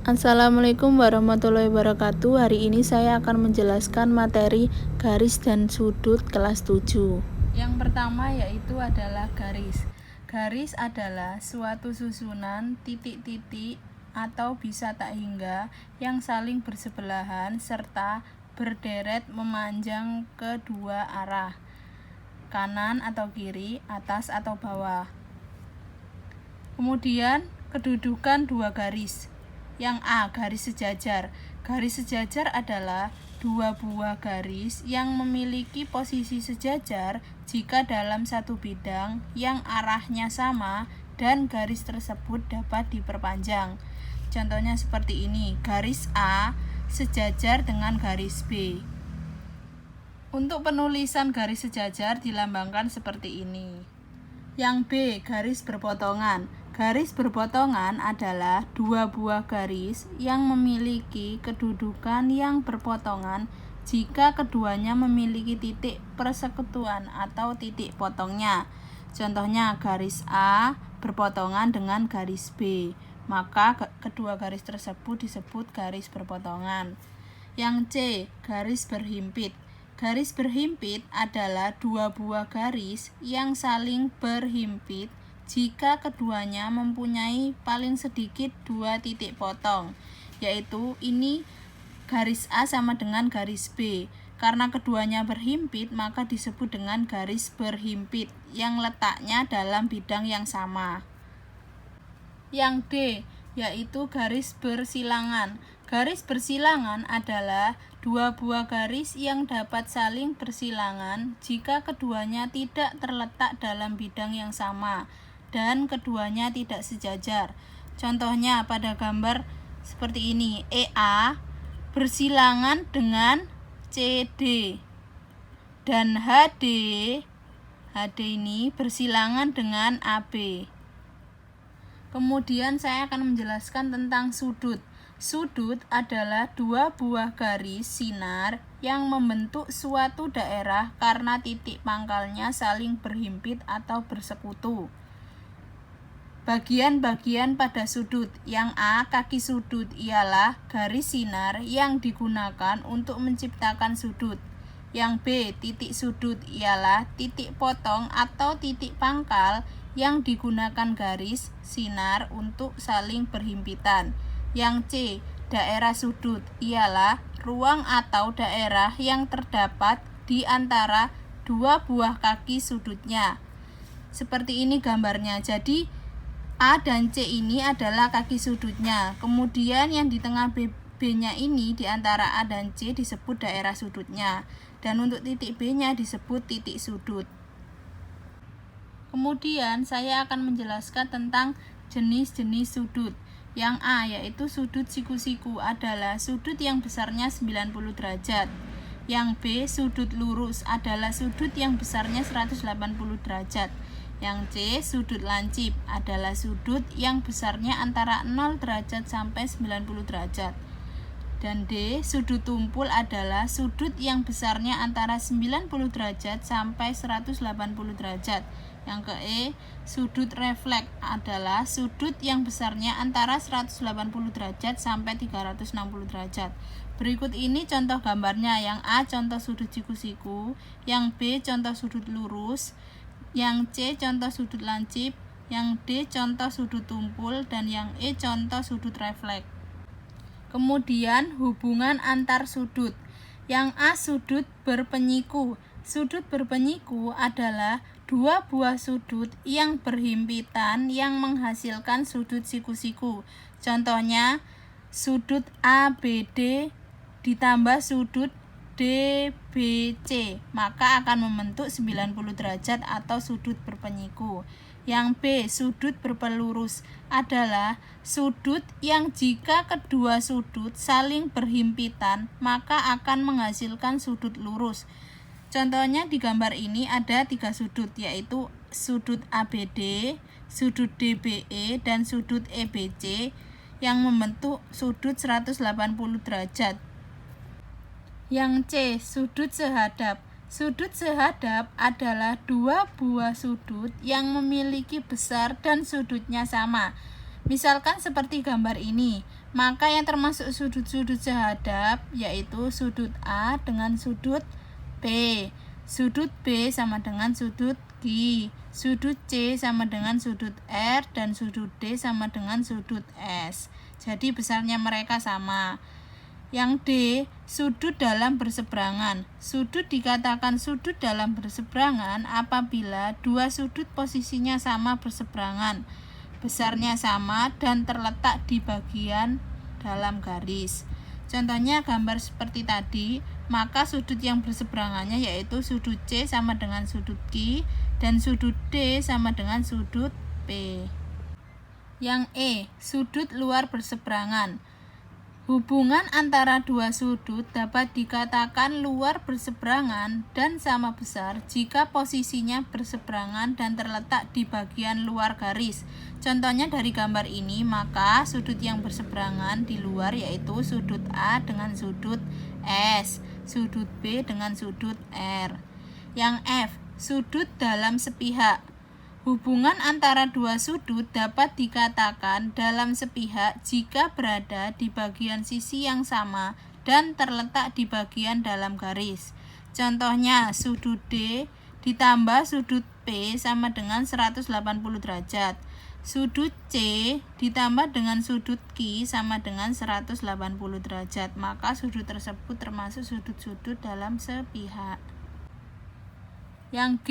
Assalamualaikum warahmatullahi wabarakatuh. Hari ini saya akan menjelaskan materi garis dan sudut kelas 7. Yang pertama yaitu adalah garis. Garis adalah suatu susunan titik-titik atau bisa tak hingga yang saling bersebelahan serta berderet memanjang ke dua arah, kanan atau kiri, atas atau bawah. Kemudian kedudukan dua garis. Yang A, garis sejajar. Garis sejajar adalah dua buah garis yang memiliki posisi sejajar jika dalam satu bidang yang arahnya sama dan garis tersebut dapat diperpanjang. Contohnya seperti ini, garis A sejajar dengan garis B. Untuk penulisan garis sejajar dilambangkan seperti ini. Yang B, garis berpotongan. Garis berpotongan adalah dua buah garis yang memiliki kedudukan yang berpotongan jika keduanya memiliki titik persekutuan atau titik potongnya. Contohnya garis A berpotongan dengan garis B, maka kedua garis tersebut disebut garis berpotongan. Yang C, garis berhimpit. Garis berhimpit adalah dua buah garis yang saling berhimpit jika keduanya mempunyai paling sedikit dua titik potong, yaitu ini garis A sama dengan garis B. Karena keduanya berhimpit, maka disebut dengan garis berhimpit yang letaknya dalam bidang yang sama. Yang D, yaitu garis bersilangan. Garis bersilangan adalah dua buah garis yang dapat saling bersilangan jika keduanya tidak terletak dalam bidang yang sama dan keduanya tidak sejajar. Contohnya pada gambar seperti ini, EA bersilangan dengan CD dan HD ini bersilangan dengan AB. Kemudian saya akan menjelaskan tentang sudut. Sudut adalah dua buah garis sinar yang membentuk suatu daerah karena titik pangkalnya saling berhimpit atau bersekutu. Bagian-bagian pada sudut. Yang A, kaki sudut ialah garis sinar yang digunakan untuk menciptakan sudut. Yang B, titik sudut ialah titik potong atau titik pangkal yang digunakan garis sinar untuk saling berhimpitan. Yang C, daerah sudut ialah ruang atau daerah yang terdapat di antara dua buah kaki sudutnya. Seperti ini gambarnya. Jadi A dan C ini adalah kaki sudutnya. Kemudian yang di tengah B-nya ini di antara A dan C disebut daerah sudutnya. Dan untuk titik B-nya disebut titik sudut. Kemudian saya akan menjelaskan tentang jenis-jenis sudut. Yang A, yaitu sudut siku-siku, adalah sudut yang besarnya 90 derajat. Yang B, sudut lurus, adalah sudut yang besarnya 180 derajat. Yang C, sudut lancip, adalah sudut yang besarnya antara 0 derajat sampai 90 derajat. Dan D, sudut tumpul, adalah sudut yang besarnya antara 90 derajat sampai 180 derajat. Yang ke E, sudut refleks, adalah sudut yang besarnya antara 180 derajat sampai 360 derajat. Berikut ini contoh gambarnya. Yang A, contoh sudut siku-siku. Yang B, contoh sudut lurus. Yang C, contoh sudut lancip. Yang D, contoh sudut tumpul. Dan yang E, contoh sudut refleks. Kemudian hubungan antar sudut. Yang A, sudut berpenyiku. Sudut berpenyiku adalah dua buah sudut yang berhimpitan yang menghasilkan sudut siku-siku. Contohnya sudut ABD ditambah sudut DBC, maka akan membentuk 90 derajat atau sudut berpenyiku. Yang B, sudut berpelurus, adalah sudut yang jika kedua sudut saling berhimpitan, maka akan menghasilkan sudut lurus. Contohnya di gambar ini ada 3 sudut, yaitu sudut ABD, sudut DBE, dan sudut EBC yang membentuk sudut 180 derajat. Yang C, sudut sehadap. Sudut sehadap adalah dua buah sudut yang memiliki besar dan sudutnya sama. Misalkan seperti gambar ini, Maka yang termasuk sudut-sudut sehadap yaitu sudut A dengan sudut B, sudut B sama dengan sudut Q, sudut C sama dengan sudut R, dan sudut D sama dengan sudut S. Jadi besarnya mereka sama. Yang D, sudut dalam berseberangan. Sudut dikatakan sudut dalam berseberangan apabila dua sudut posisinya sama berseberangan, besarnya sama, dan terletak di bagian dalam garis. Contohnya gambar seperti tadi, maka sudut yang berseberangannya yaitu sudut C sama dengan sudut Q dan sudut D sama dengan sudut P. Yang E, sudut luar berseberangan. Hubungan antara dua sudut dapat dikatakan luar berseberangan dan sama besar jika posisinya berseberangan dan terletak di bagian luar garis. Contohnya dari gambar ini, maka sudut yang berseberangan di luar yaitu sudut A dengan sudut S, sudut B dengan sudut R. Yang F, sudut dalam sepihak. Hubungan antara dua sudut dapat dikatakan dalam sepihak jika berada di bagian sisi yang sama dan terletak di bagian dalam garis. Contohnya sudut D ditambah sudut P sama dengan 180 derajat. Sudut C ditambah dengan sudut Q sama dengan 180 derajat. Maka sudut tersebut termasuk sudut-sudut dalam sepihak. Yang G,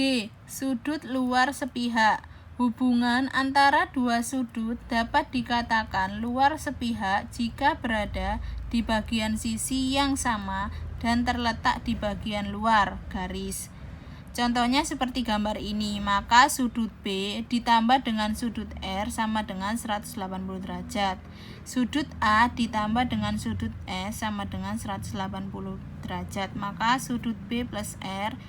sudut luar sepihak. Hubungan antara dua sudut dapat dikatakan luar sepihak jika berada di bagian sisi yang sama dan terletak di bagian luar garis. Contohnya seperti gambar ini, maka sudut B ditambah dengan sudut R sama dengan 180 derajat. Sudut A ditambah dengan sudut S sama dengan 180 derajat. Maka sudut B plus R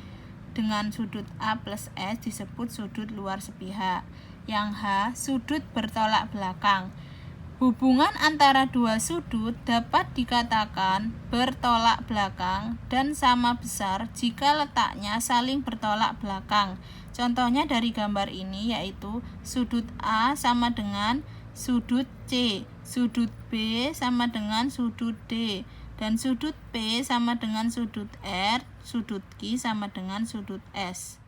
dengan sudut A plus S disebut sudut luar sepihak. Yang H, sudut bertolak belakang. Hubungan antara dua sudut dapat dikatakan bertolak belakang dan sama besar jika letaknya saling bertolak belakang. Contohnya dari gambar ini yaitu sudut A sama dengan sudut C, sudut B sama dengan sudut D, dan sudut P sama dengan sudut R, sudut Q sama dengan sudut S.